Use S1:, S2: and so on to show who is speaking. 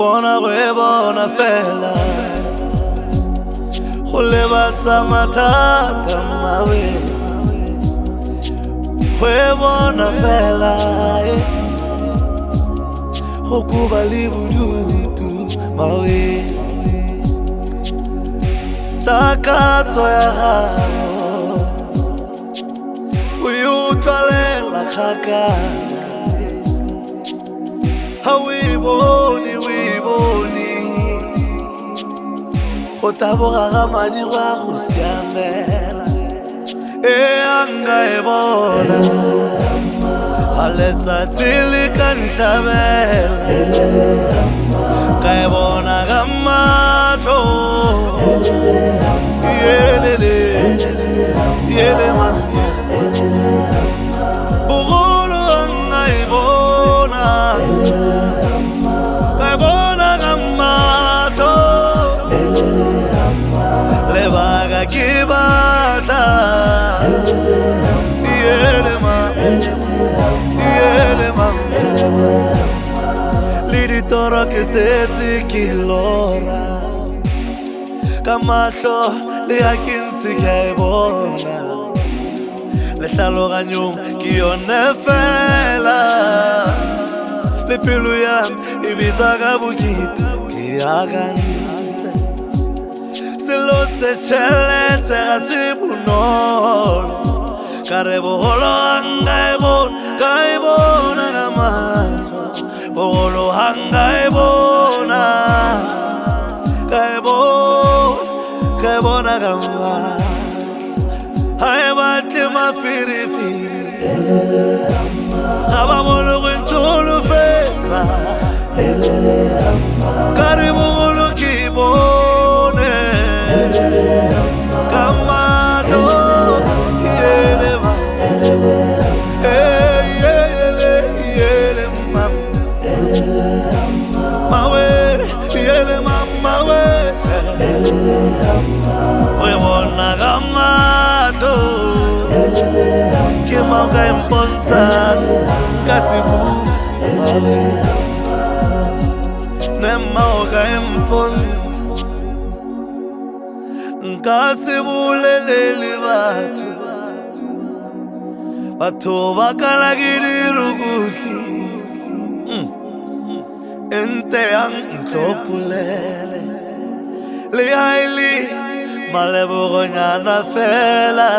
S1: bona fela go lebatsa mathata mawe bona fela go kuba le bodutu mawe takatso ya gago o yo tlolela kgakala ha we bone go taboga ga madi go a go siamela anga e bona ha letsatsi le ka ntlhabela ka e bona ka matlo yele man bogolo anga e bona ka e bona ka matlo lebaga ke batla yele man le ditoro ke setse ke lora ka mahlo le a ke ntse ke a e bona le hlaloganyong ke yone fela le pelo ya e bitsa ka bokete ke akantse selo se tšhelete ga se bonolo ka re bogolo hanga e bona ka mahlo bogolo hanga e bona ka e bona ka mahlo ha e batle mafirifiri ga ba bone go ntšholofetsa ka re bogolo ke bone ka mahlo we bona ka mahlo ke mauka e mpontshang ka sebuka ne mauka e mpontsa nka se bolelele batho ba kala ke dirukutlhi ente yang ntlopolele le haile malebogonyana fela